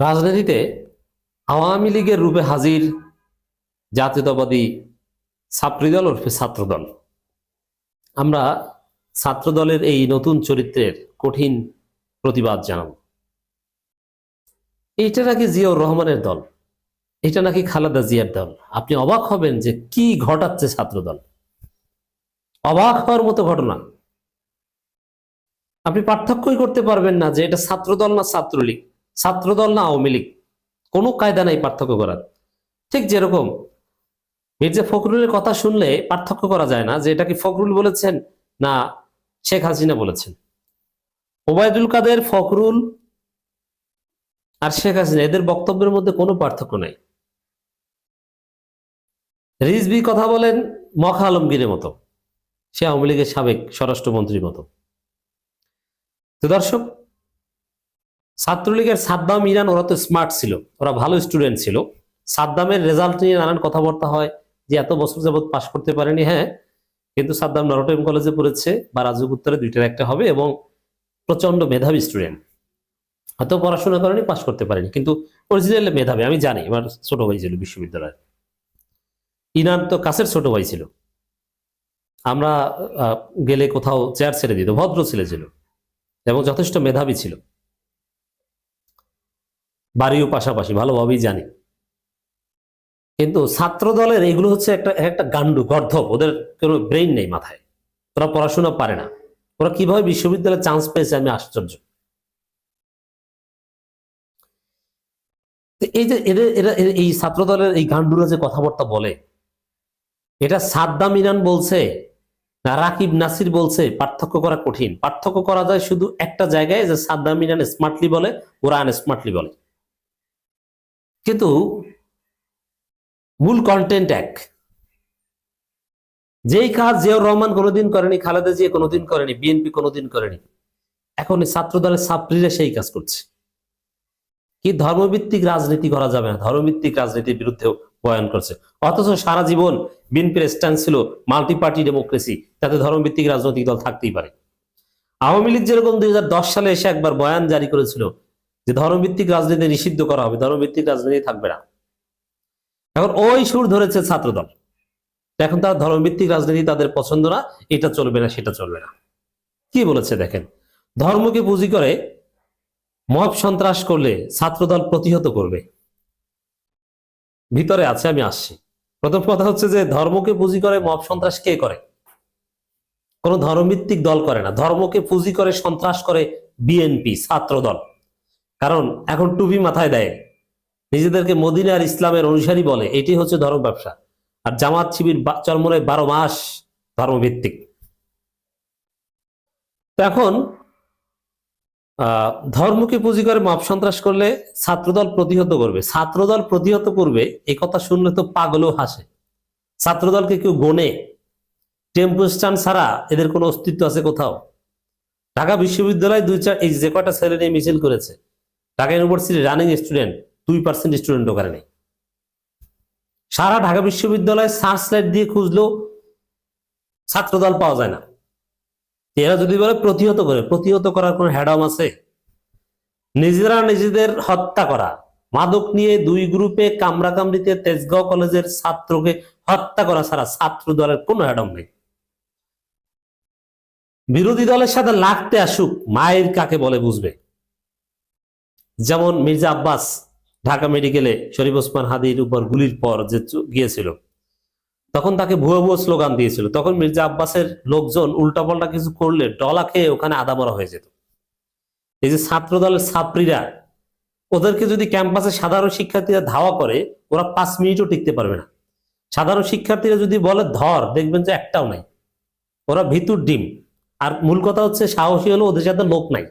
রাজনীতিতে আওয়ামী লীগের রূপে হাজির জাতীয়তাবাদী ছাত্রদল ওরফে ছাত্রদল। আমরা ছাত্রদলের এই নতুন চরিত্রের কঠিন প্রতিবাদ জানাব। এটা নাকি জিয়াউর রহমানের দল, এটা নাকি খালেদা জিয়ার দল। আপনি অবাক হবেন যে কি ঘটাচ্ছে ছাত্রদল, অবাক হওয়ার মতো ঘটনা। আপনি পার্থক্যই করতে পারবেন না যে এটা ছাত্রদল না ছাত্রলীগ, ছাত্রদল না আওয়ামী লীগ, কোনো কায়দা নাই পার্থক্য করার। ঠিক যেরকম মির্জা ফখরুলের কথা শুনলে পার্থক্য করা যায় না যে এটা কি ফখরুল বলেছেন না শেখ হাসিনা বলেছেন। ওবায়দুল কাদের, ফখরুল আর শেখ হাসিনা, এদের বক্তব্যের মধ্যে কোনো পার্থক্য নাই। রিজভী কথা বলেন মখা আলমগীরের মতো, সে আওয়ামী লীগের সাবেক স্বরাষ্ট্রমন্ত্রীর মতো। তো দর্শক, ছাত্রলীগের সাদ্দাম, ইরান, ওরা তো স্মার্ট ছিল, ওরা ভালো স্টুডেন্ট ছিল। সাদ্দামের রেজাল্ট নিয়ে নানান কথাবার্তা হয় যে এত বছর যাবৎ পাশ করতে পারেনি। হ্যাঁ, কিন্তু সাদ্দাম নরটেম কলেজে পড়েছে বা রাজুক উত্তরে, দুইটার একটা হবে, এবং প্রচন্ড মেধাবী স্টুডেন্ট। হয়তো পড়াশোনা করেনি, পাশ করতে পারেনি, কিন্তু অরিজিনালি মেধাবী। আমি জানি, আমার ছোট ভাই ছিল বিশ্ববিদ্যালয়ে। ইরান তো কাছের ছোট ভাই ছিল, আমরা গেলে কোথাও চেয়ার ছেড়ে দিত, ভদ্র ছেলে ছিল এবং যথেষ্ট মেধাবী ছিল। বাড়িও পাশাপাশি, ভালোভাবেই জানি। কিন্তু ছাত্র দলের এগুলো হচ্ছে একটা একটা গান্ডু, গর্ধব, ওদের কোনো ব্রেইন নেই মাথায়, ওরা পড়াশোনা পারে না। ওরা কিভাবে বিশ্ববিদ্যালয়ে চান্স পেয়েছে আমি আশ্চর্য। এই যে এদের এরা এই ছাত্র দলের এই গান্ডুরা যে কথাবার্তা বলে, এটা সাদ্দাম ইরান বলছে না রাকিব নাসির বলছে, পার্থক্য করা কঠিন। পার্থক্য করা যায় শুধু একটা জায়গায়, যে সাদ্দাম ইরান স্মার্টলি বলে, ওরা আনস্মার্টলি বলে, কিন্তু মূল কন্টেন্ট এক। যেই কাজ জিয়াউর রহমান কোনোদিন করেনি, খালেদা জিয়া কোনোদিন করেনি, বিএনপি কোনোদিন করেনি, এখন ছাত্র দলের ছাত্রীরা সেই কাজ করছে। কি ধর্মভিত্তিক রাজনীতি করা যাবে না, ধর্মভিত্তিক রাজনীতির বিরুদ্ধে বয়ান করছে। অথচ সারা জীবন বিএনপির স্ট্যান্ড ছিল মাল্টি পার্টি ডেমোক্রেসি, তাতে ধর্মভিত্তিক রাজনৈতিক দল থাকতেই পারে। আওয়ামী লীগ যেরকম 2010 সালে এসে একবার বয়ান জারি করেছিল যে ধর্মভিত্তিক রাজনীতি নিষিদ্ধ করা হবে, ধর্মভিত্তিক রাজনীতি থাকবে না। এখন ওই সুর ধরেছে ছাত্রদল। এখন তার ধর্মভিত্তিক রাজনীতি তাদের পছন্দ না, এটা চলবে না, সেটা চলবে না। কি বলেছে দেখেন, ধর্মকে পুঁজি করে মব সন্ত্রাস করলে ছাত্রদল প্রতিহত করবে। ভিতরে আছে, আমি আসছি। প্রথম কথা হচ্ছে যে ধর্মকে পুঁজি করে মব সন্ত্রাস কে করে? কোন ধর্মভিত্তিক দল করে না। ধর্মকে পুঁজি করে সন্ত্রাস করে বিএনপি, ছাত্রদল। কারণ এখন টুপি মাথায় দেয়, নিজেদেরকে মদিনা আর ইসলামের অনুসারী বলে, এটি হচ্ছে ধর্ম ব্যবসা। আর জামাত শিবির চরমনায় 12 মাস ধর্মভিত্তিক। এখন ধর্মকে পুঁজি করে মব সন্ত্রাস করলে ছাত্রদল প্রতিহত করবে। ছাত্রদল প্রতিহত করবে এই কথা শুনলে তো পাগলও হাসে। ছাত্রদলকে কেউ গোনে? টেম্পো স্ট্যান্ড ছাড়া এদের কোনো অস্তিত্ব আছে কোথাও? ঢাকা বিশ্ববিদ্যালয় এই যে কয়টা ছেলে নিয়ে মিছিল করেছে, Dhaka university running student 2% student ওখানে নেই। সারা ঢাকা বিশ্ববিদ্যালয় সার্চ লাইট দিয়ে খুঁজলেও ছাত্রদল পাওয়া যায় না। এরা যদি বলে প্রতিহত করে, প্রতিহত করার কোন হ্যাডম আছে? নিজেরা নিজেদের হত্যা করা, মাদক নিয়ে 2 গ্রুপে কামড়াকামড়িতে তেজগাঁও কলেজের ছাত্রকে হত্যা করা ছাড়া ছাত্র দলের কোনো হ্যাডম নেই। বিরোধী দলের সাথে লাগতে আসুক, মায়ের কাকে বলে বুঝবে। যেমন মির্জা আব্বাস ঢাকা মেডিকেলে শরীফ ওসমান হাদির উপর গুলির পর যে গিয়েছিল, তখন তাকে ভুয়ো ভুয়ো স্লোগান দিয়েছিল। তখন মির্জা আব্বাসের লোকজন উল্টাপাল্টা কিছু করলে ডলা খেয়ে ওখানে আদামরা হয়ে যেত। এই যে ছাত্র দলের ছাত্রীরা, ওদেরকে যদি ক্যাম্পাসে সাধারণ শিক্ষার্থীরা ধাওয়া করে, ওরা 5 মিনিটও টিকতে পারবে না। সাধারণ শিক্ষার্থীরা যদি বলে ধর, দেখবেন যে একটাও নাই। ওরা ভিতুর ডিম। আর মূল কথা হচ্ছে সাহসী হলো ওদের সাথে লোক নাই।